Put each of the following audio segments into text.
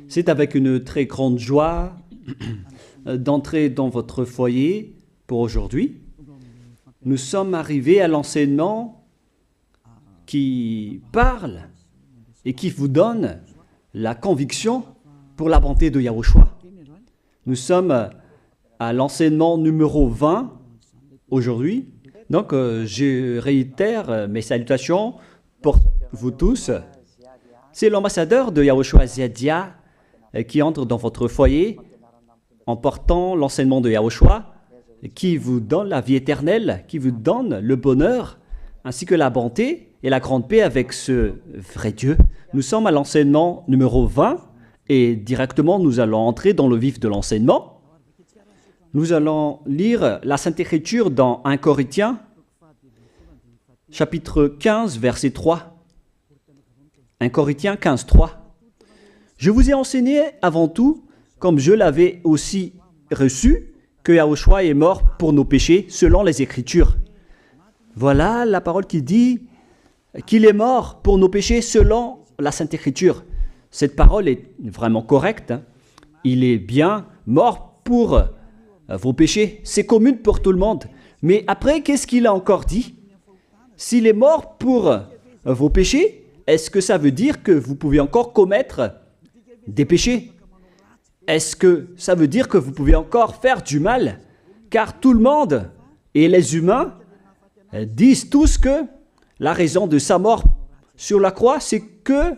C'est avec une très grande joie d'entrer dans votre foyer pour aujourd'hui. Nous sommes arrivés à l'enseignement qui parle et qui vous donne la conviction pour la bonté de Yahushua. Nous sommes à l'enseignement numéro 20 aujourd'hui. Donc, je réitère mes salutations pour vous tous. C'est l'ambassadeur de Yahushua Ziadia qui entre dans votre foyer en portant l'enseignement de Yahushua qui vous donne la vie éternelle, qui vous donne le bonheur ainsi que la bonté et la grande paix avec ce vrai Dieu. Nous sommes à l'enseignement numéro 20 et directement nous allons entrer dans le vif de l'enseignement. Nous allons lire la Sainte Écriture dans 1 Corinthiens, chapitre 15, verset 3. 1 Corinthiens 15, 3. Je vous ai enseigné avant tout, comme je l'avais aussi reçu, que Yahushua est mort pour nos péchés selon les Écritures. Voilà la parole qui dit qu'il est mort pour nos péchés selon la Sainte Écriture. Cette parole est vraiment correcte. Il est bien mort pour vos péchés. C'est commun pour tout le monde. Mais après, qu'est-ce qu'il a encore dit? S'il est mort pour vos péchés, est-ce que ça veut dire que vous pouvez encore commettre des péchés? Est-ce que ça veut dire que vous pouvez encore faire du mal? Car tout le monde et les humains disent tous que la raison de sa mort sur la croix, c'est que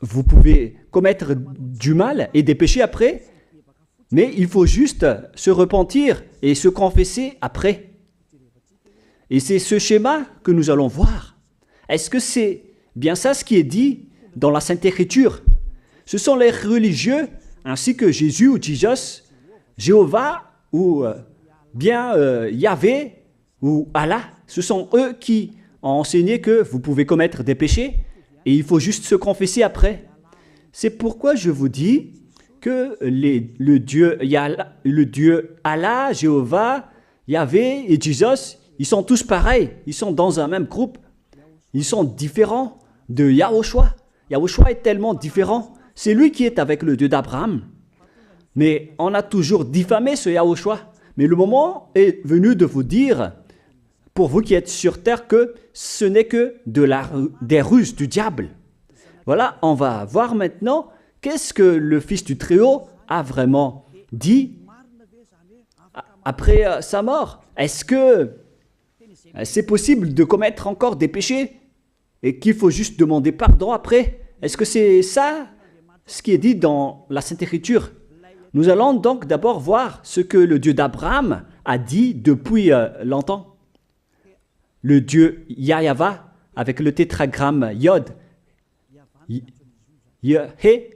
vous pouvez commettre du mal et des péchés après, mais il faut juste se repentir et se confesser après. Et c'est ce schéma que nous allons voir. Est-ce que c'est bien ça ce qui est dit dans la Sainte Écriture? Ce sont les religieux, ainsi que Jésus ou Jesus, Jéhovah ou bien Yahvé ou Allah. Ce sont eux qui ont enseigné que vous pouvez commettre des péchés et il faut juste se confesser après. C'est pourquoi je vous dis que le Dieu Allah, Jéhovah, Yahvé et Jesus, ils sont tous pareils. Ils sont dans un même groupe. Ils sont différents de Yahushua. Yahushua est tellement différent. C'est lui qui est avec le Dieu d'Abraham. Mais on a toujours diffamé ce Yahushua. Mais le moment est venu de vous dire, pour vous qui êtes sur terre, que ce n'est que des ruses du diable. Voilà, on va voir maintenant qu'est-ce que le Fils du Très-Haut a vraiment dit après sa mort. Est-ce que c'est possible de commettre encore des péchés et qu'il faut juste demander pardon après? Est-ce que c'est ça ce qui est dit dans la Sainte Écriture? Nous allons donc d'abord voir ce que le Dieu d'Abraham a dit depuis longtemps. Le Dieu Yahva avec le tétragramme Yod, He,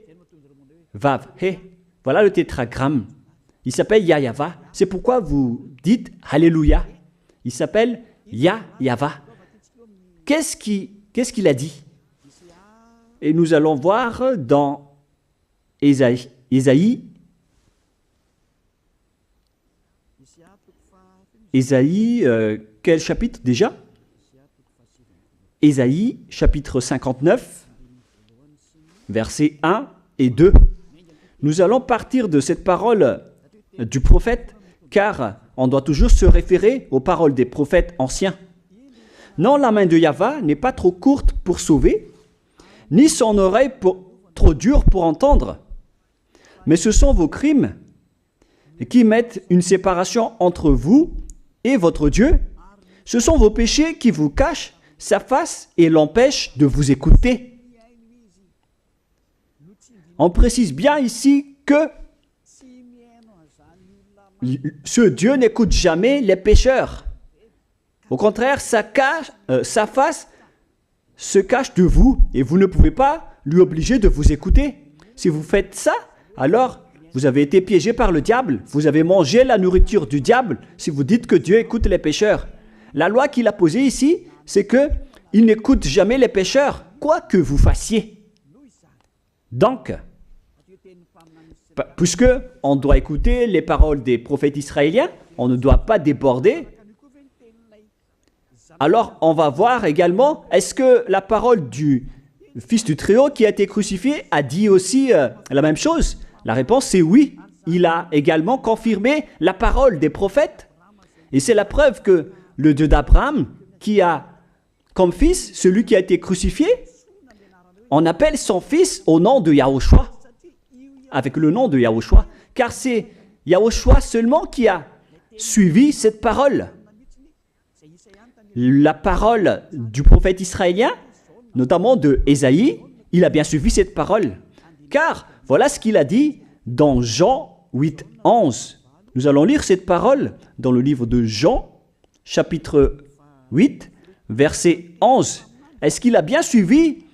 Vav, He. Voilà le tétragramme. Il s'appelle Yahva. C'est pourquoi vous dites Alléluia. Il s'appelle Yahva. Qu'est-ce qu'il a dit? Et nous allons voir dans Ésaïe, quel chapitre déjà? Ésaïe, chapitre 59, versets 1 et 2. Nous allons partir de cette parole du prophète, car on doit toujours se référer aux paroles des prophètes anciens. Non, la main de Yahva n'est pas trop courte pour sauver, ni son oreille trop dure pour entendre. Mais ce sont vos crimes qui mettent une séparation entre vous et votre Dieu. Ce sont vos péchés qui vous cachent sa face et l'empêchent de vous écouter. On précise bien ici que ce Dieu n'écoute jamais les pécheurs. Au contraire, sa face se cache de vous et vous ne pouvez pas lui obliger de vous écouter. Si vous faites ça, alors vous avez été piégé par le diable. Vous avez mangé la nourriture du diable si vous dites que Dieu écoute les pécheurs. La loi qu'il a posée ici, c'est qu'il n'écoute jamais les pécheurs, quoi que vous fassiez. Donc, puisque on doit écouter les paroles des prophètes israéliens, on ne doit pas déborder. Alors, on va voir également, est-ce que la parole du Fils du Très-Haut qui a été crucifié a dit aussi la même chose? La réponse c'est oui. Il a également confirmé la parole des prophètes. Et c'est la preuve que le Dieu d'Abraham, qui a comme fils celui qui a été crucifié, on appelle son fils au nom de Yahushua, avec le nom de Yahushua, car c'est Yahushua seulement qui a suivi cette parole. La parole du prophète israélien, notamment de Ésaïe, il a bien suivi cette parole. Car voilà ce qu'il a dit dans Jean 8, 11. Nous allons lire cette parole dans le livre de Jean, chapitre 8, verset 11. Est-ce qu'il a bien suivi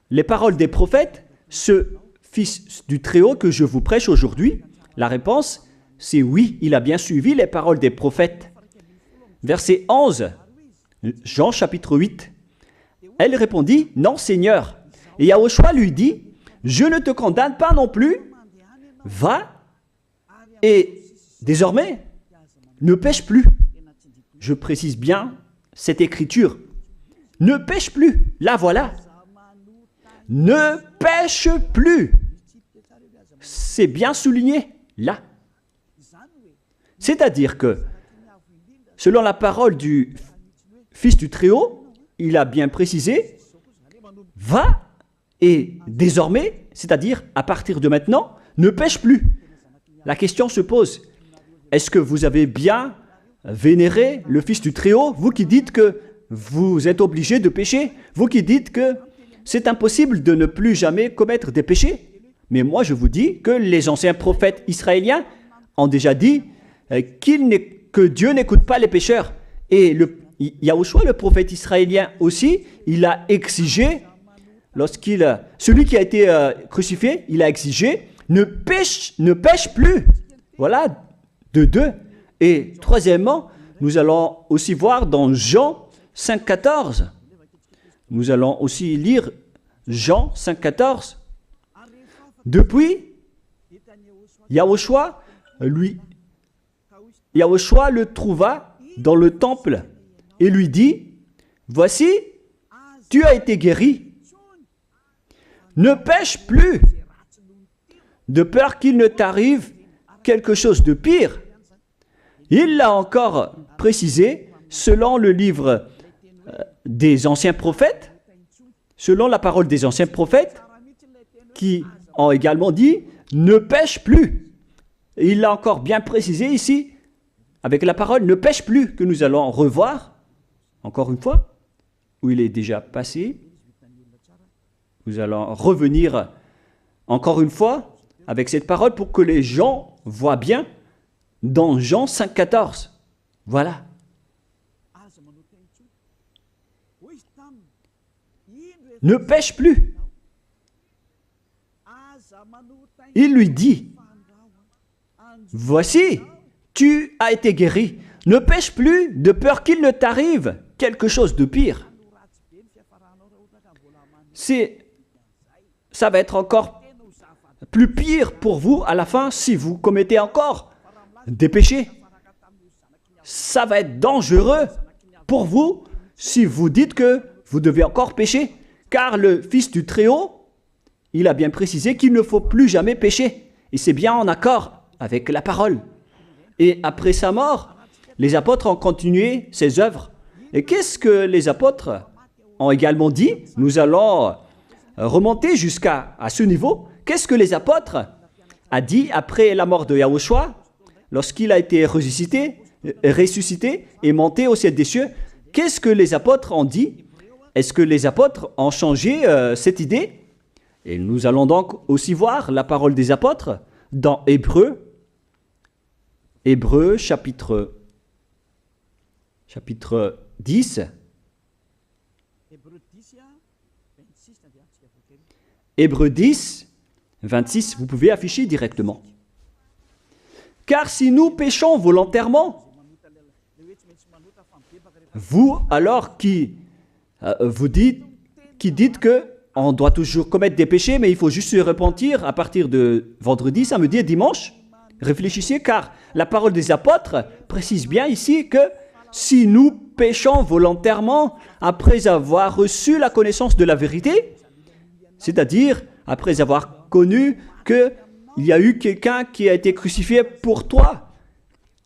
les paroles des prophètes, ce Fils du Très-Haut que je vous prêche aujourd'hui? La réponse, c'est oui, il a bien suivi les paroles des prophètes. Verset 11, Jean chapitre 8. Elle répondit, non Seigneur. Et Yahushua lui dit, je ne te condamne pas non plus. Va et désormais, ne pêche plus. Je précise bien cette écriture. Ne pêche plus. Là, voilà. Ne pêche plus. C'est bien souligné, là. C'est-à-dire que, selon la parole du Fils du Très-Haut, il a bien précisé, va et désormais, c'est-à-dire à partir de maintenant, ne pêche plus. La question se pose, est-ce que vous avez bien vénéré le Fils du Très-Haut, vous qui dites que vous êtes obligé de pécher, vous qui dites que c'est impossible de ne plus jamais commettre des péchés? Mais moi je vous dis que les anciens prophètes israéliens ont déjà dit que Dieu n'écoute pas les pécheurs. Et Yahushua, le prophète israélien aussi, il a exigé, celui qui a été crucifié, il a exigé, ne pêche plus. Voilà, de deux. Et troisièmement, nous allons aussi voir dans Jean 5,14. Nous allons aussi lire Jean 5,14. Depuis, Yahushua le trouva dans le temple et lui dit, voici, tu as été guéri. Ne pêche plus, de peur qu'il ne t'arrive quelque chose de pire. Il l'a encore précisé selon le livre des anciens prophètes, selon la parole des anciens prophètes, qui ont également dit « ne pêche plus ». Il l'a encore bien précisé ici, avec la parole « ne pêche plus » que nous allons revoir, encore une fois, où il est déjà passé. Nous allons revenir encore une fois avec cette parole pour que les gens voient bien dans Jean 5,14. Voilà. Ne pêche plus. Il lui dit, voici, tu as été guéri. Ne pêche plus de peur qu'il ne t'arrive quelque chose de pire. Ça va être encore plus pire pour vous à la fin si vous commettez encore des péchés. Ça va être dangereux pour vous si vous dites que vous devez encore pécher. Car le Fils du Très-Haut, il a bien précisé qu'il ne faut plus jamais pécher. Et c'est bien en accord avec la parole. Et après sa mort, les apôtres ont continué ses œuvres. Et qu'est-ce que les apôtres ont également dit? Nous allons remonter jusqu'à ce niveau. Qu'est-ce que les apôtres ont dit après la mort de Yahushua, lorsqu'il a été ressuscité et monté au ciel des cieux? Qu'est-ce que les apôtres ont dit? Est-ce que les apôtres ont changé cette idée? Et nous allons donc aussi voir la parole des apôtres dans Hébreux chapitre 10. Hébreux 10, 26, vous pouvez afficher directement. Car si nous péchons volontairement, vous alors qui dites que on doit toujours commettre des péchés, mais il faut juste se repentir à partir de vendredi, samedi et dimanche. Réfléchissez, car la parole des apôtres précise bien ici que si nous péchons volontairement après avoir reçu la connaissance de la vérité, C'est-à-dire, après avoir connu qu'il y a eu quelqu'un qui a été crucifié pour toi,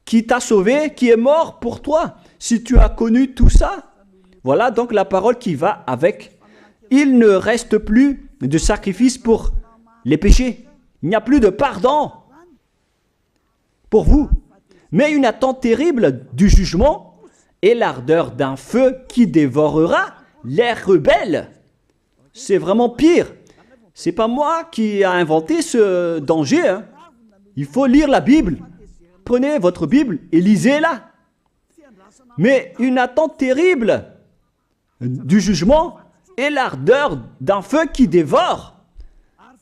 qui t'a sauvé, qui est mort pour toi. Si tu as connu tout ça, voilà donc la parole qui va avec. Il ne reste plus de sacrifice pour les péchés. Il n'y a plus de pardon pour vous. Mais une attente terrible du jugement et l'ardeur d'un feu qui dévorera les rebelles. C'est vraiment pire. C'est pas moi qui ai inventé ce danger. Hein. Il faut lire la Bible. Prenez votre Bible et lisez-la. Mais une attente terrible du jugement et l'ardeur d'un feu qui dévore.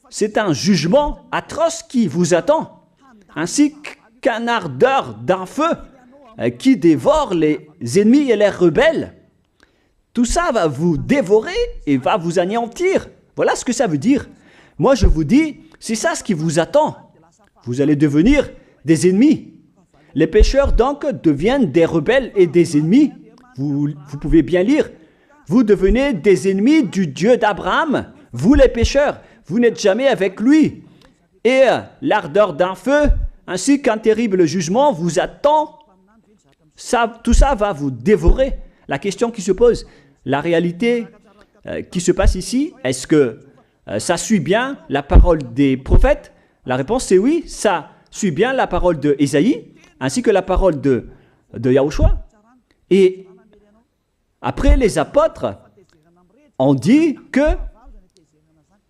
C'est un jugement atroce qui vous attend, ainsi qu'une ardeur d'un feu qui dévore les ennemis et les rebelles. Tout ça va vous dévorer et va vous anéantir. Voilà ce que ça veut dire. Moi, je vous dis, c'est ça ce qui vous attend. Vous allez devenir des ennemis. Les pécheurs, donc, deviennent des rebelles et des ennemis. Vous pouvez bien lire. Vous devenez des ennemis du Dieu d'Abraham. Vous, les pécheurs, vous n'êtes jamais avec lui. Et l'ardeur d'un feu, ainsi qu'un terrible jugement, vous attend. Tout ça va vous dévorer. La question qui se pose, la réalité qui se passe ici, est-ce que ça suit bien la parole des prophètes? La réponse c'est oui, ça suit bien la parole de Ésaïe, ainsi que la parole de Yahushua. Et après, les apôtres ont dit qu'il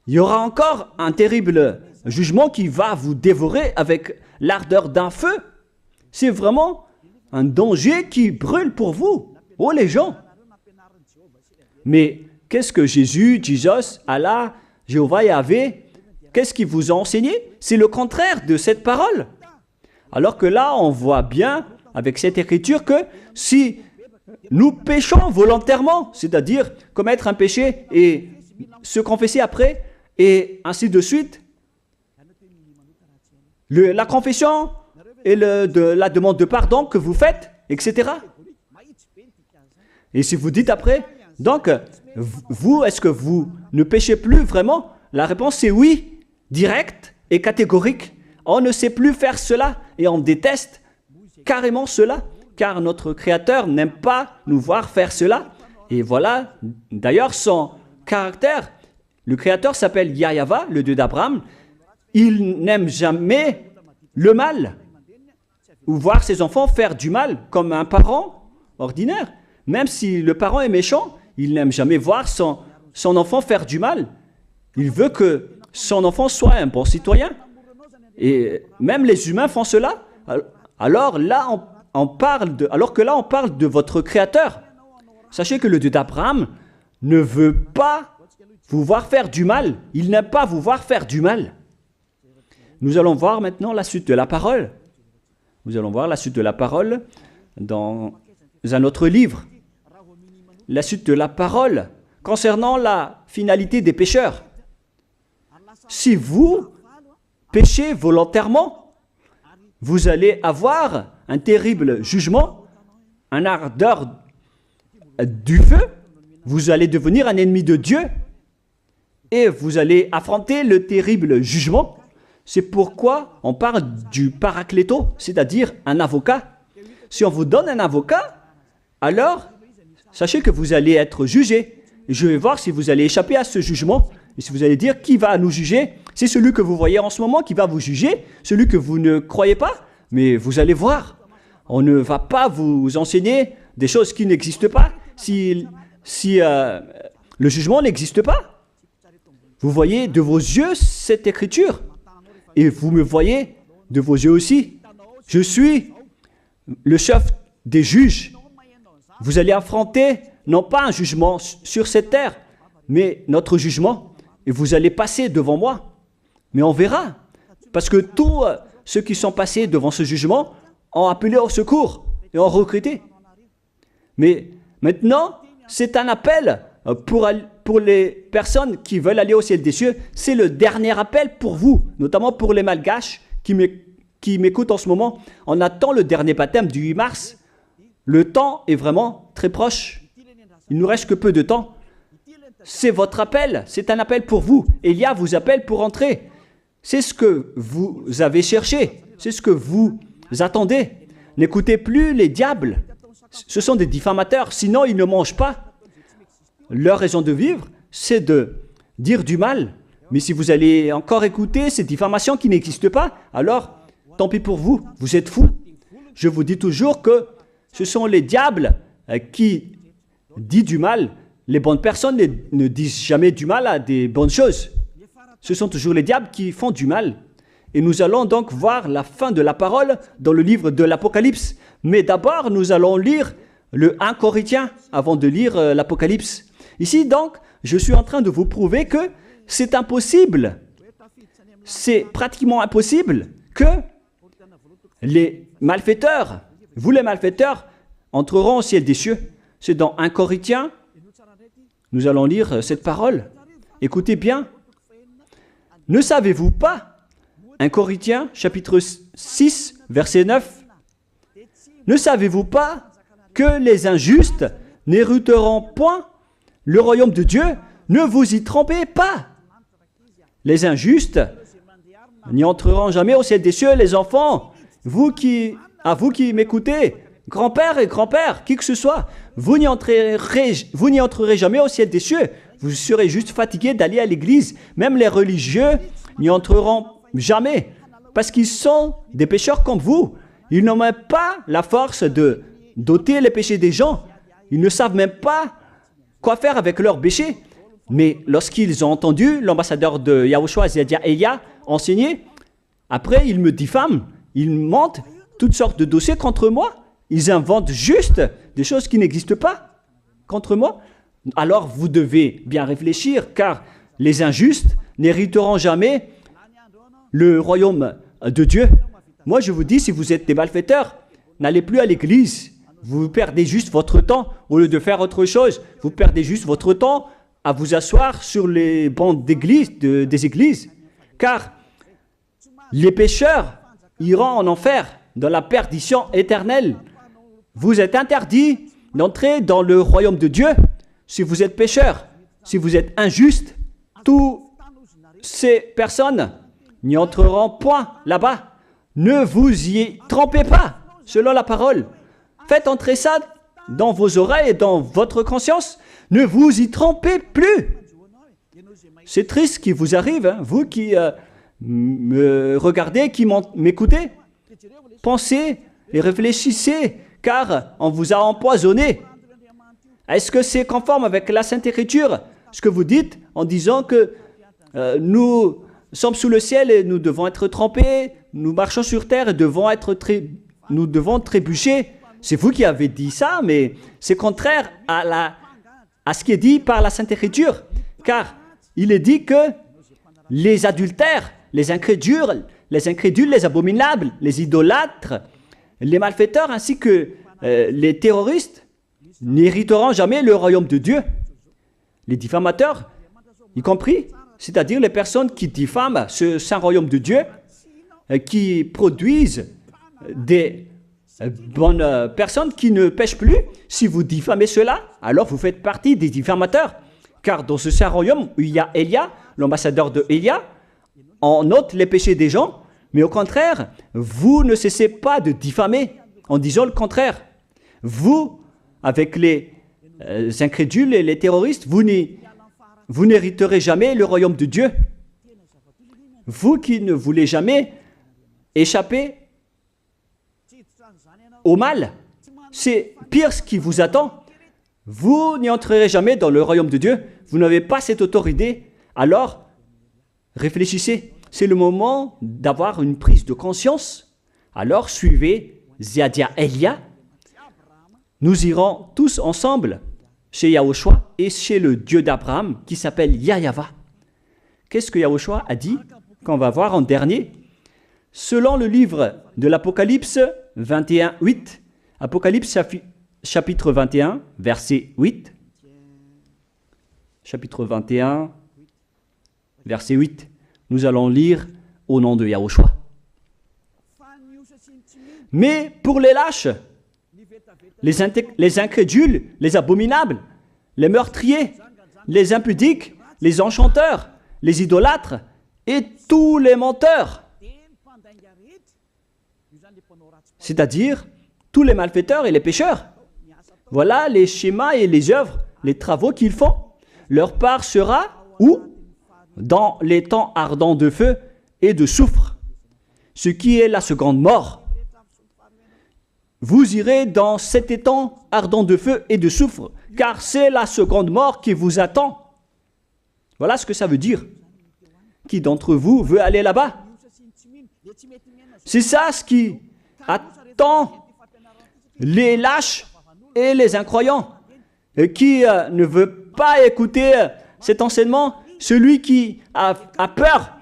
y aura encore un terrible jugement qui va vous dévorer avec l'ardeur d'un feu. C'est vraiment un danger qui brûle pour vous. Oh les gens! Mais qu'est-ce que Jésus, Allah, Jéhovah Yahvé, qu'est-ce qu'il vous a enseigné? C'est le contraire de cette parole. Alors que là, on voit bien avec cette écriture que si nous péchons volontairement, c'est-à-dire commettre un péché et se confesser après, et ainsi de suite, la confession et la demande de pardon que vous faites, etc. Et si vous dites après, donc, vous, est-ce que vous ne péchez plus vraiment? La réponse est oui, directe et catégorique. On ne sait plus faire cela et on déteste carrément cela, car notre Créateur n'aime pas nous voir faire cela. Et voilà, d'ailleurs, son caractère. Le Créateur s'appelle Yahweh, le Dieu d'Abraham. Il n'aime jamais le mal ou voir ses enfants faire du mal comme un parent ordinaire. Même si le parent est méchant, il n'aime jamais voir son enfant faire du mal. Il veut que son enfant soit un bon citoyen. Et même les humains font cela. Alors là, on parle de votre Créateur. Sachez que le Dieu d'Abraham ne veut pas vous voir faire du mal. Il n'aime pas vous voir faire du mal. Nous allons voir maintenant la suite de la parole. Nous allons voir la suite de la parole dans un autre livre. La suite de la parole concernant la finalité des pécheurs. Si vous péchez volontairement, vous allez avoir un terrible jugement, un ardeur du feu, vous allez devenir un ennemi de Dieu et vous allez affronter le terrible jugement. C'est pourquoi on parle du paracléto, c'est-à-dire un avocat. Si on vous donne un avocat, alors sachez que vous allez être jugé. Et je vais voir si vous allez échapper à ce jugement. Et si vous allez dire qui va nous juger, c'est celui que vous voyez en ce moment qui va vous juger, celui que vous ne croyez pas. Mais vous allez voir, on ne va pas vous enseigner des choses qui n'existent pas si le jugement n'existe pas. Vous voyez de vos yeux cette écriture et vous me voyez de vos yeux aussi. Je suis le chef des juges. Vous allez affronter non pas un jugement sur cette terre, mais notre jugement. Et vous allez passer devant moi. Mais on verra. Parce que tous ceux qui sont passés devant ce jugement ont appelé au secours et ont recruté. Mais maintenant, c'est un appel pour les personnes qui veulent aller au ciel des cieux. C'est le dernier appel pour vous, notamment pour les Malgaches qui m'écoutent en ce moment. On attend le dernier baptême du 8 mars. Le temps est vraiment très proche. Il ne nous reste que peu de temps. c'est votre appel, c'est un appel pour vous. Élia vous appelle pour entrer. C'est ce que vous avez cherché, c'est ce que vous attendez. N'écoutez plus les diables, ce sont des diffamateurs, sinon ils ne mangent pas. Leur raison de vivre, c'est de dire du mal. Mais si vous allez encore écouter ces diffamations qui n'existent pas, alors tant pis pour vous, vous êtes fous. Je vous dis toujours que ce sont les diables qui disent du mal. Les bonnes personnes ne disent jamais du mal à des bonnes choses. Ce sont toujours les diables qui font du mal. Et nous allons donc voir la fin de la parole dans le livre de l'Apocalypse. Mais d'abord, nous allons lire le 1 Corinthiens avant de lire l'Apocalypse. Ici donc, je suis en train de vous prouver que c'est impossible. C'est pratiquement impossible que les malfaiteurs, vous les malfaiteurs, entreront au ciel des cieux. C'est dans 1 Corinthiens, nous allons lire cette parole. Écoutez bien. Ne savez-vous pas, 1 Corinthiens, chapitre 6, verset 9, ne savez-vous pas que les injustes n'hériteront point le royaume de Dieu? Ne vous y trompez pas. Les injustes n'y entreront jamais au ciel des cieux. Les enfants, vous qui m'écoutez, grand-père et grand-père, qui que ce soit, vous n'y entrerez jamais au ciel des cieux. Vous serez juste fatigués d'aller à l'église. Même les religieux n'y entreront jamais parce qu'ils sont des pécheurs comme vous. Ils n'ont même pas la force de d'ôter les péchés des gens. Ils ne savent même pas quoi faire avec leurs péchés. Mais lorsqu'ils ont entendu l'ambassadeur de Yahushua, c'est-à-dire Elia, enseigner, après ils me diffament, ils mentent toutes sortes de dossiers contre moi. Ils inventent juste des choses qui n'existent pas contre moi. Alors vous devez bien réfléchir, car les injustes n'hériteront jamais le royaume de Dieu. Moi je vous dis, si vous êtes des malfaiteurs, n'allez plus à l'église. Vous perdez juste votre temps au lieu de faire autre chose. Vous perdez juste votre temps à vous asseoir sur les bancs d'église, des églises. Car les pécheurs iront en enfer, dans la perdition éternelle. Vous êtes interdit d'entrer dans le royaume de Dieu si vous êtes pécheur, si vous êtes injuste. Toutes ces personnes n'y entreront point là-bas. Ne vous y trompez pas, selon la parole. Faites entrer ça dans vos oreilles et dans votre conscience. Ne vous y trompez plus. C'est triste ce qui vous arrive, hein, vous qui me regardez, qui m'écoutez. Pensez et réfléchissez, car on vous a empoisonné. Est-ce que c'est conforme avec la Sainte Écriture, ce que vous dites en disant que nous sommes sous le ciel et nous devons être trempés, nous marchons sur terre et nous devons trébucher? C'est vous qui avez dit ça, mais c'est contraire à ce qui est dit par la Sainte Écriture, car il est dit que les adultères, les incrédules, les abominables, les idolâtres, les malfaiteurs ainsi que les terroristes n'hériteront jamais le royaume de Dieu. Les diffamateurs, y compris, c'est-à-dire les personnes qui diffament ce saint royaume de Dieu, qui produisent des bonnes personnes qui ne pêchent plus. Si vous diffamez cela, alors vous faites partie des diffamateurs. Car dans ce saint royaume où il y a Elia, l'ambassadeur de Elia, on note les péchés des gens, mais au contraire, vous ne cessez pas de diffamer en disant le contraire. Vous, avec les incrédules et les terroristes, vous n'hériterez jamais le royaume de Dieu. Vous qui ne voulez jamais échapper au mal, c'est pire ce qui vous attend. Vous n'y entrerez jamais dans le royaume de Dieu. Vous n'avez pas cette autorité. Alors, réfléchissez. C'est le moment d'avoir une prise de conscience. Alors, suivez Ziadia Elia. Nous irons tous ensemble chez Yahushua et chez le Dieu d'Abraham qui s'appelle Yahyawa. Qu'est-ce que Yahushua a dit qu'on va voir en dernier? Selon le livre de l'Apocalypse 21, 8, Apocalypse chapitre 21, verset 8, chapitre 21, verset 8, nous allons lire au nom de Yahushua. Mais pour les lâches, les incrédules, les abominables, les meurtriers, les impudiques, les enchanteurs, les idolâtres et tous les menteurs. C'est-à-dire tous les malfaiteurs et les pécheurs. Voilà les schémas et les œuvres, les travaux qu'ils font. Leur part sera où? Dans les temps ardents de feu et de soufre, ce qui est la seconde mort. Vous irez dans cet étang ardent de feu et de soufre, car c'est la seconde mort qui vous attend. Voilà ce que ça veut dire. Qui d'entre vous veut aller là-bas? C'est ça ce qui attend les lâches et les incroyants. Et qui ne veut pas écouter cet enseignement, celui qui a peur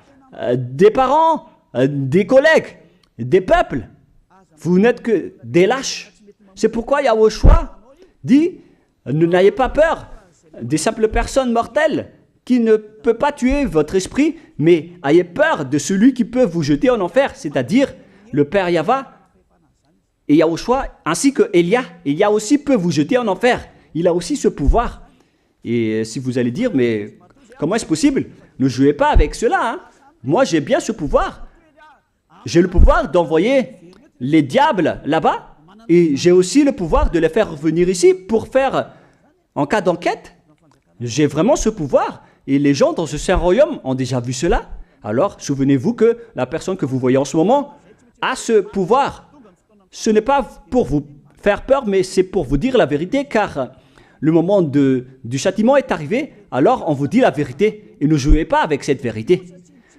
des parents, des collègues, des peuples. Vous n'êtes que des lâches. C'est pourquoi Yahushua dit, ne n'ayez pas peur des simples personnes mortelles qui ne peut pas tuer votre esprit, mais ayez peur de celui qui peut vous jeter en enfer, c'est-à-dire le Père Yahva et Yahushua, ainsi que Elia. Elia aussi peut vous jeter en enfer. Il a aussi ce pouvoir. Et si vous allez dire, mais comment est-ce possible? Ne jouez pas avec cela. Hein. Moi, j'ai bien ce pouvoir. J'ai le pouvoir d'envoyer les diables là-bas. Et j'ai aussi le pouvoir de les faire revenir ici pour faire, en cas d'enquête. J'ai vraiment ce pouvoir. Et les gens dans ce saint royaume ont déjà vu cela. Alors, souvenez-vous que la personne que vous voyez en ce moment a ce pouvoir. Ce n'est pas pour vous faire peur, mais c'est pour vous dire la vérité, car le moment du châtiment est arrivé, alors on vous dit la vérité, et ne jouez pas avec cette vérité.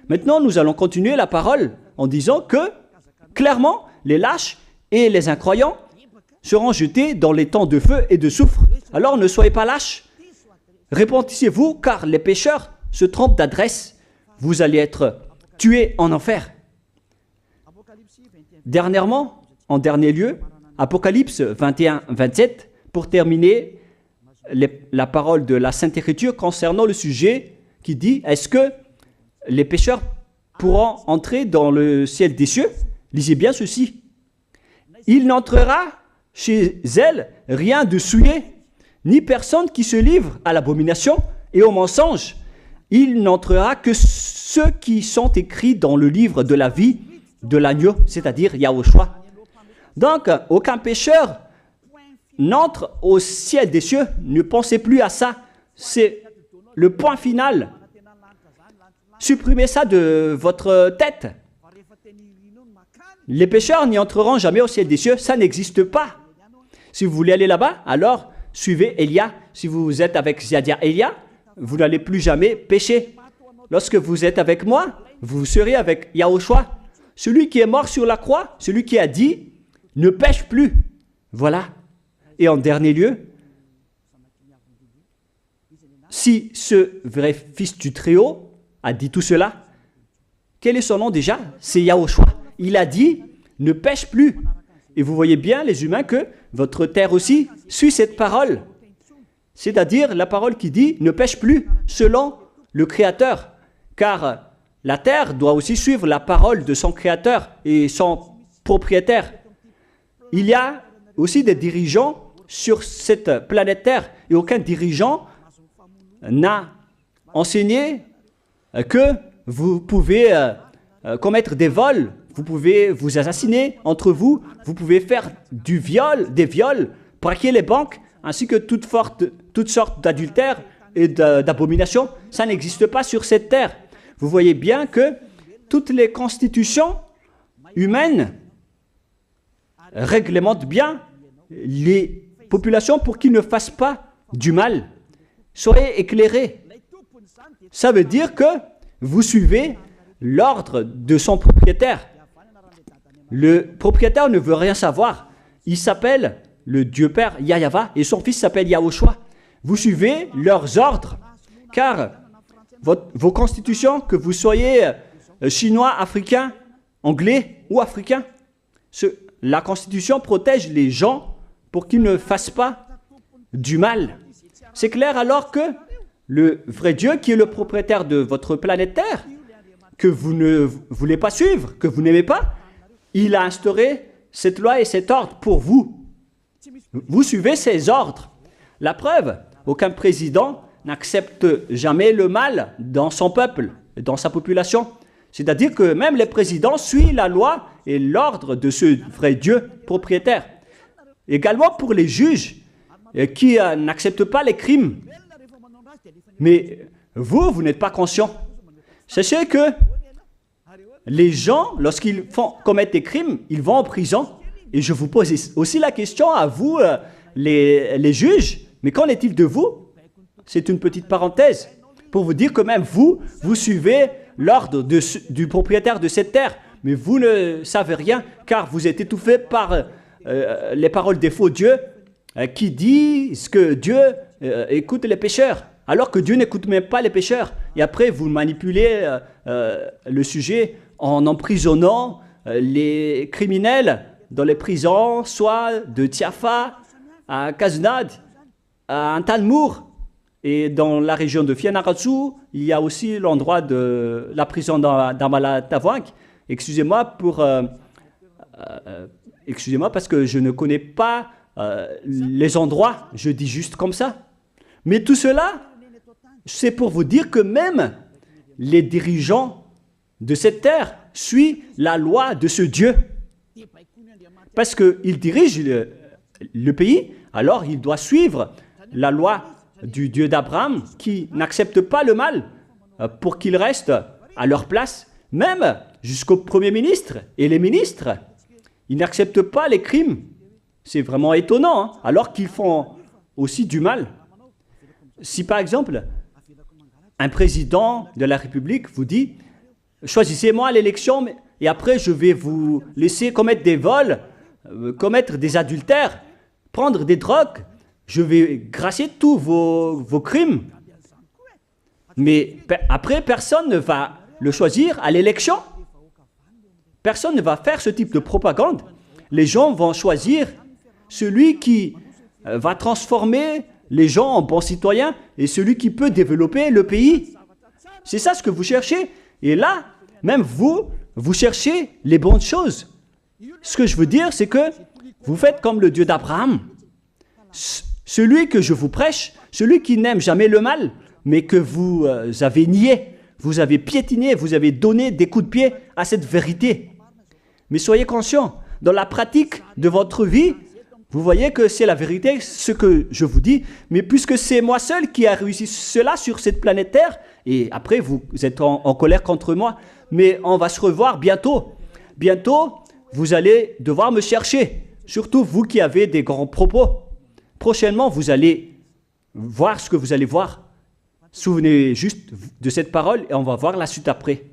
Maintenant, nous allons continuer la parole en disant que, clairement, les lâches et les incroyants seront jetés dans les temps de feu et de soufre. Alors ne soyez pas lâches. Repentissez-vous, car les pécheurs se trompent d'adresse. Vous allez être tués en enfer. Dernièrement, en dernier lieu, Apocalypse 21-27, pour terminer la parole de la Sainte Écriture concernant le sujet qui dit, est-ce que les pécheurs pourront entrer dans le ciel des cieux? Lisez bien ceci. Il n'entrera chez elles rien de souillé, ni personne qui se livre à l'abomination et au mensonge. Il n'entrera que ceux qui sont écrits dans le livre de la vie de l'agneau, c'est-à-dire Yahushua. Donc, aucun pécheur n'entre au ciel des cieux. Ne pensez plus à ça. C'est le point final. Supprimez ça de votre tête. Les pécheurs n'y entreront jamais au ciel des cieux. Ça n'existe pas. Si vous voulez aller là-bas, alors suivez Elia. Si vous êtes avec Ziadia Elia, vous n'allez plus jamais pécher. Lorsque vous êtes avec moi, vous serez avec Yahushua. Celui qui est mort sur la croix, celui qui a dit, ne pêche plus. Voilà. Et en dernier lieu, si ce vrai fils du Très-Haut a dit tout cela, quel est son nom déjà? C'est Yahushua. Il a dit, ne pêche plus. Et vous voyez bien, les humains, que votre terre aussi suit cette parole. C'est-à-dire la parole qui dit, ne pêche plus, selon le Créateur. Car la terre doit aussi suivre la parole de son Créateur et son propriétaire. Il y a aussi des dirigeants sur cette planète Terre et aucun dirigeant n'a enseigné que vous pouvez commettre des vols, vous pouvez vous assassiner entre vous, vous pouvez faire des viols, braquer les banques, ainsi que toutes sortes d'adultères et d'abominations. Ça n'existe pas sur cette terre. Vous voyez bien que toutes les constitutions humaines réglementent bien les populations pour qu'ils ne fassent pas du mal. Soyez éclairés. Ça veut dire que vous suivez l'ordre de son propriétaire. Le propriétaire ne veut rien savoir. Il s'appelle le Dieu Père Yahva et son fils s'appelle Yahushua. Vous suivez leurs ordres, car vos constitutions, que vous soyez chinois, africain, anglais ou africain, la constitution protège les gens pour qu'ils ne fassent pas du mal. C'est clair alors que le vrai Dieu, qui est le propriétaire de votre planète Terre, que vous ne voulez pas suivre, que vous n'aimez pas, il a instauré cette loi et cet ordre pour vous. Vous suivez ces ordres. La preuve, aucun président n'accepte jamais le mal dans son peuple, dans sa population. C'est-à-dire que même les présidents suivent la loi et l'ordre de ce vrai Dieu propriétaire. Également pour les juges qui n'acceptent pas les crimes. Mais vous n'êtes pas conscient. Sachez que les gens, lorsqu'ils commettent des crimes, ils vont en prison. Et je vous pose aussi la question à vous, les juges, mais qu'en est-il de vous? C'est une petite parenthèse pour vous dire que même vous suivez l'ordre du propriétaire de cette terre, mais vous ne savez rien car vous êtes étouffé par les paroles des faux dieux qui disent que Dieu écoute les pécheurs, alors que Dieu n'écoute même pas les pécheurs. Et après, vous manipulez le sujet en emprisonnant les criminels dans les prisons, soit de Tiafa à Kaznad, à Antalmour. Et dans la région de Fianarantsoa, il y a aussi l'endroit de la prison d'Amala-Tavoink. Excusez-moi parce que je ne connais pas les endroits, je dis juste comme ça. Mais tout cela, c'est pour vous dire que même les dirigeants de cette terre suivent la loi de ce Dieu. Parce qu'il dirige le pays, alors il doit suivre la loi du Dieu d'Abraham qui n'accepte pas le mal pour qu'ils restent à leur place, même jusqu'au Premier ministre et les ministres. Ils n'acceptent pas les crimes. C'est vraiment étonnant, hein, alors qu'ils font aussi du mal. Si par exemple, un président de la République vous dit « Choisissez-moi à l'élection et après je vais vous laisser commettre des vols, commettre des adultères, prendre des drogues, je vais gracier tous vos crimes. » Mais après, personne ne va le choisir à l'élection. Personne ne va faire ce type de propagande. Les gens vont choisir celui qui va transformer les gens en bons citoyens et celui qui peut développer le pays. C'est ça ce que vous cherchez. Et là, même vous cherchez les bonnes choses. Ce que je veux dire, c'est que vous faites comme le Dieu d'Abraham. Celui que je vous prêche, celui qui n'aime jamais le mal, mais que vous avez nié, vous avez piétiné, vous avez donné des coups de pied à cette vérité. Mais soyez conscients, dans la pratique de votre vie, vous voyez que c'est la vérité, ce que je vous dis, mais puisque c'est moi seul qui a réussi cela sur cette planète Terre, et après vous êtes en colère contre moi, mais on va se revoir bientôt. Bientôt, vous allez devoir me chercher, surtout vous qui avez des grands propos. Prochainement, vous allez voir ce que vous allez voir. Souvenez juste de cette parole et on va voir la suite après.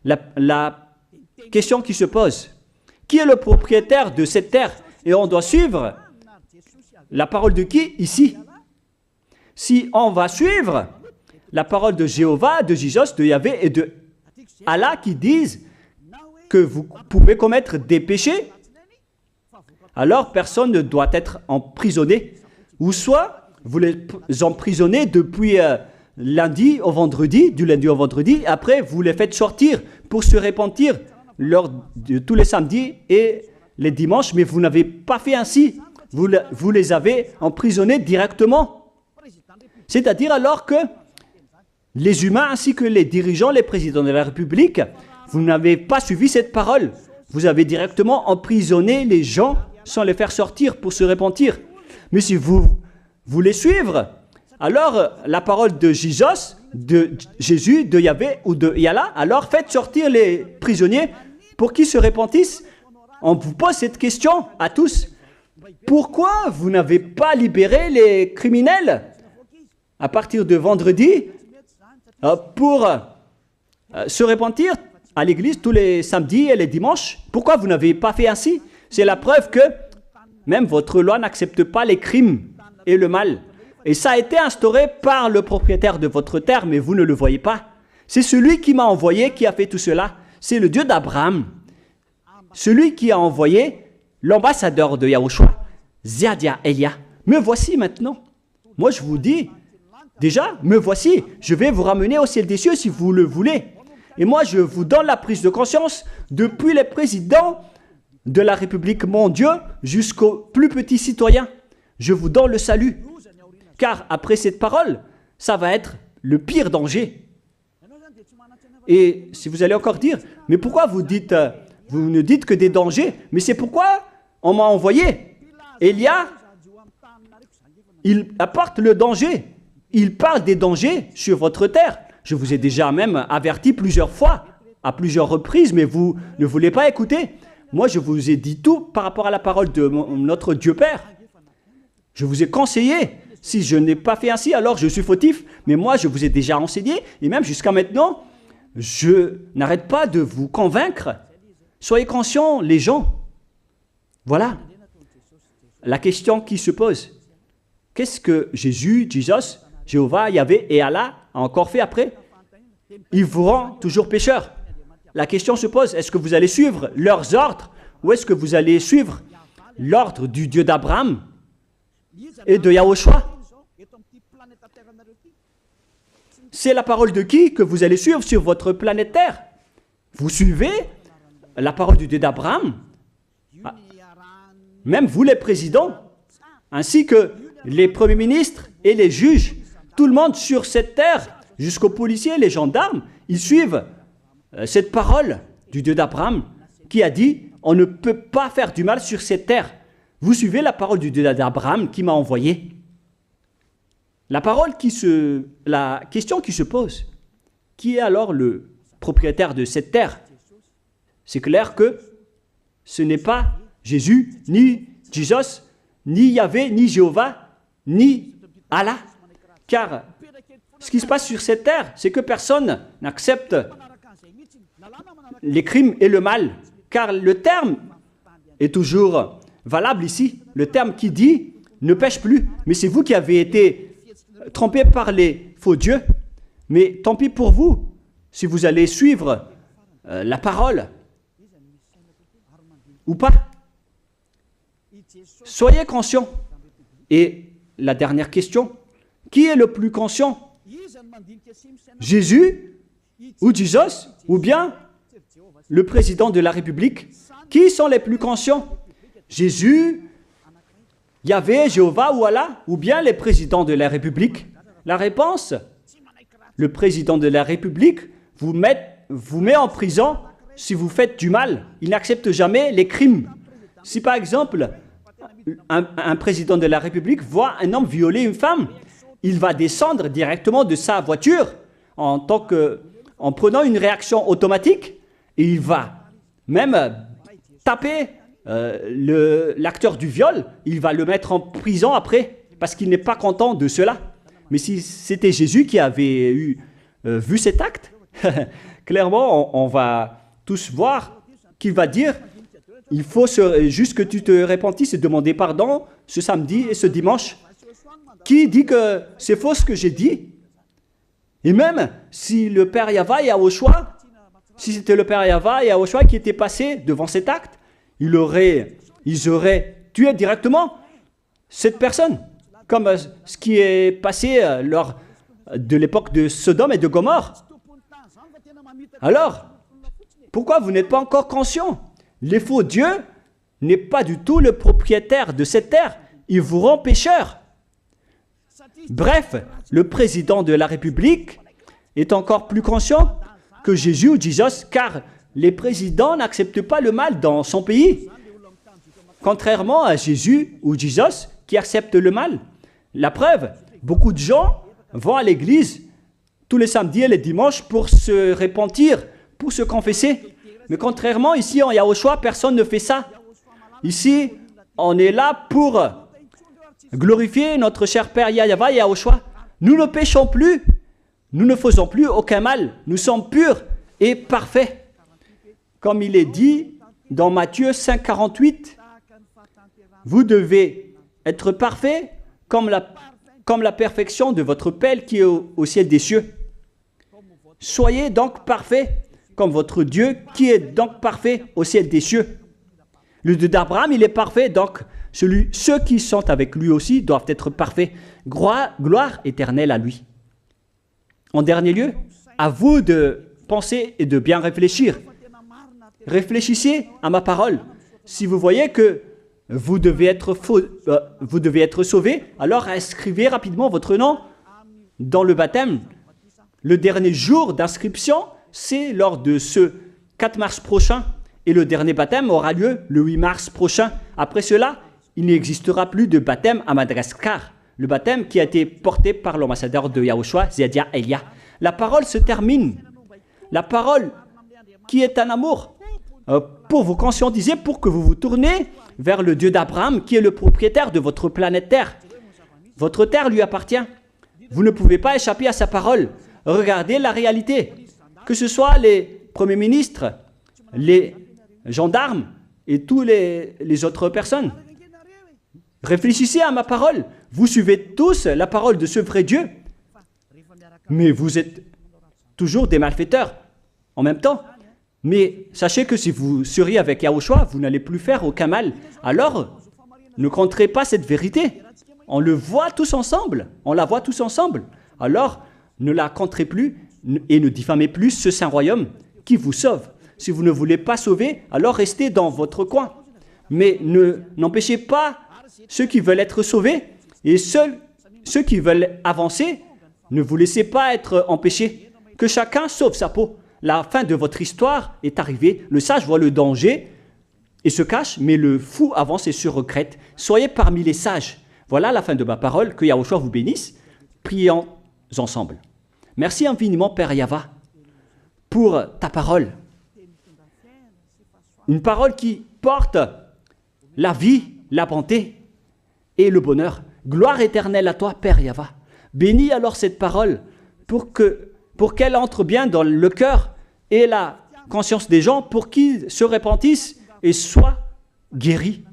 La question qui se pose, qui est le propriétaire de cette terre? Et on doit suivre la parole de qui ici? Si on va suivre la parole de Jéhovah, de Jésus, de Yahvé et de Allah qui disent que vous pouvez commettre des péchés, alors personne ne doit être emprisonné. Ou soit vous les emprisonnez depuis lundi au vendredi, du lundi au vendredi, après vous les faites sortir pour se repentir lors de tous les samedis et les dimanches, mais vous n'avez pas fait ainsi. Vous les avez emprisonnés directement. C'est-à-dire alors que les humains ainsi que les dirigeants, les présidents de la République, vous n'avez pas suivi cette parole. Vous avez directement emprisonné les gens sans les faire sortir pour se repentir. Mais si vous voulez suivre, alors la parole de Jésus, de Yahvé ou de Yallah, alors faites sortir les prisonniers pour qu'ils se repentissent. On vous pose cette question à tous. Pourquoi vous n'avez pas libéré les criminels à partir de vendredi pour se repentir à l'église tous les samedis et les dimanches? Pourquoi vous n'avez pas fait ainsi? C'est la preuve que même votre loi n'accepte pas les crimes et le mal. Et ça a été instauré par le propriétaire de votre terre, mais vous ne le voyez pas. C'est celui qui m'a envoyé qui a fait tout cela. C'est le Dieu d'Abraham. Celui qui a envoyé l'ambassadeur de Yahushua, Ziadia Elia. Me voici maintenant. Moi je vous dis, déjà, me voici. Je vais vous ramener au ciel des cieux si vous le voulez. Et moi je vous donne la prise de conscience depuis les présidents de la République, mon Dieu, jusqu'aux plus petits citoyens. Je vous donne le salut. Car après cette parole, ça va être le pire danger. Et si vous allez encore dire, mais pourquoi vous ne dites que des dangers? Mais c'est pourquoi on m'a envoyé. Élia, il apporte le danger. Il parle des dangers sur votre terre. Je vous ai déjà même averti plusieurs fois, à plusieurs reprises, mais vous ne voulez pas écouter. Moi, je vous ai dit tout par rapport à la parole de notre Dieu Père. Je vous ai conseillé. Si je n'ai pas fait ainsi, alors je suis fautif. Mais moi, je vous ai déjà enseigné. Et même jusqu'à maintenant, je n'arrête pas de vous convaincre. Soyez conscients, les gens. Voilà la question qui se pose. Qu'est-ce que Jésus, Jéhovah, Yahvé et Allah a encore fait après? Ils vous rendent toujours pécheurs. La question se pose, est-ce que vous allez suivre leurs ordres ou est-ce que vous allez suivre l'ordre du Dieu d'Abraham et de Yahushua? C'est la parole de qui que vous allez suivre sur votre planète Terre? Vous suivez la parole du Dieu d'Abraham? Même vous les présidents, ainsi que les premiers ministres et les juges, tout le monde sur cette terre, jusqu'aux policiers, les gendarmes, ils suivent cette parole du Dieu d'Abraham qui a dit, on ne peut pas faire du mal sur cette terre. Vous suivez la parole du Dieu d'Abraham qui m'a envoyé. La question qui se pose, qui est alors le propriétaire de cette terre? C'est clair que ce n'est pas Jésus, ni Jesus, ni Yahvé, ni Jéhovah, ni Allah. Car ce qui se passe sur cette terre, c'est que personne n'accepte les crimes et le mal. Car le terme est toujours valable ici. Le terme qui dit « ne pêche plus ». Mais c'est vous qui avez été trompés par les faux dieux. Mais tant pis pour vous, si vous allez suivre la parole ou pas. Soyez conscients. Et la dernière question, qui est le plus conscient? Jésus ou Jesus ou bien le président de la République? Qui sont les plus conscients? Jésus, Yahvé, Jéhovah ou Allah ou bien les présidents de la République? La réponse, le président de la République vous met en prison si vous faites du mal. Il n'accepte jamais les crimes. Si par exemple, un président de la République voit un homme violer une femme, il va descendre directement de sa voiture en prenant une réaction automatique et il va même taper l'acteur du viol, il va le mettre en prison après parce qu'il n'est pas content de cela. Mais si c'était Jésus qui avait vu cet acte, clairement on va tous voir qu'il va dire il faut juste que tu te repentisses et demander pardon ce samedi et ce dimanche. Qui dit que c'est faux ce que j'ai dit? Et même si le Père Yahvé et Yahushua, si c'était le Père Yahvé et Yahushua qui étaient passés devant cet acte, ils auraient tué directement cette personne, comme ce qui est passé lors de l'époque de Sodome et de Gomorrhe. Alors, pourquoi vous n'êtes pas encore conscient? Les faux dieux n'est pas du tout le propriétaire de cette terre. Il vous rend pécheur. Bref, le président de la République est encore plus conscient que Jésus ou Jesus, car les présidents n'acceptent pas le mal dans son pays. Contrairement à Jésus ou Jesus qui acceptent le mal. La preuve, beaucoup de gens vont à l'église tous les samedis et les dimanches pour se repentir, pour se confesser. Mais contrairement, ici en Yahushua, personne ne fait ça. Ici, on est là pour glorifier notre cher Père Yahvé et Yahushua. Nous ne péchons plus, nous ne faisons plus aucun mal. Nous sommes purs et parfaits. Comme il est dit dans Matthieu 5, 48, vous devez être parfaits comme la perfection de votre Père qui est au ciel des cieux. Soyez donc parfaits comme votre Dieu qui est donc parfait au ciel des cieux. Le Dieu d'Abraham, il est parfait, donc ceux qui sont avec lui aussi doivent être parfaits. Gloire éternelle à lui. En dernier lieu, à vous de penser et de bien réfléchir. Réfléchissez à ma parole. Si vous voyez que vous devez être sauvés, alors inscrivez rapidement votre nom dans le baptême, le dernier jour d'inscription, c'est lors de ce 4 mars prochain. Et le dernier baptême aura lieu le 8 mars prochain. Après cela, il n'existera plus de baptême à Madagascar. Le baptême qui a été porté par l'ambassadeur de Yahushua, Ziadia Elia. La parole se termine. La parole qui est un amour pour vous conscientiser, pour que vous vous tournez vers le Dieu d'Abraham qui est le propriétaire de votre planète Terre. Votre Terre lui appartient. Vous ne pouvez pas échapper à sa parole. Regardez la réalité. Que ce soit les premiers ministres, les gendarmes et toutes les autres personnes. Réfléchissez à ma parole. Vous suivez tous la parole de ce vrai Dieu. Mais vous êtes toujours des malfaiteurs en même temps. Mais sachez que si vous seriez avec Yahushua, vous n'allez plus faire aucun mal. Alors, ne compterez pas cette vérité. On le voit tous ensemble. On la voit tous ensemble. Alors, ne la compterez plus et ne diffamez plus ce saint royaume qui vous sauve. Si vous ne voulez pas sauver, alors restez dans votre coin. Mais n'empêchez pas ceux qui veulent être sauvés et ceux qui veulent avancer, ne vous laissez pas être empêchés. Que chacun sauve sa peau. La fin de votre histoire est arrivée. Le sage voit le danger et se cache, mais le fou avance et se regrette. Soyez parmi les sages. Voilà la fin de ma parole. Que Yahushua vous bénisse. Prions ensemble. Merci infiniment, Père Yava, pour ta parole. Une parole qui porte la vie, la bonté et le bonheur. Gloire éternelle à toi, Père Yava. Bénis alors cette parole pour qu'elle entre bien dans le cœur et la conscience des gens pour qu'ils se repentissent et soient guéris.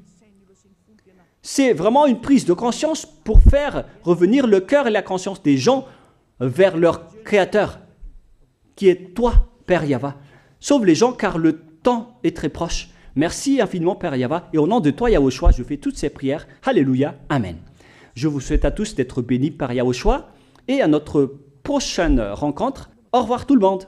C'est vraiment une prise de conscience pour faire revenir le cœur et la conscience des gens vers leur Créateur, qui est toi, Père Yava. Sauve les gens car le temps est très proche. Merci infiniment, Père Yava. Et au nom de toi, Yahushua, je fais toutes ces prières. Alléluia. Amen. Je vous souhaite à tous d'être bénis par Yahushua et à notre prochaine rencontre. Au revoir tout le monde.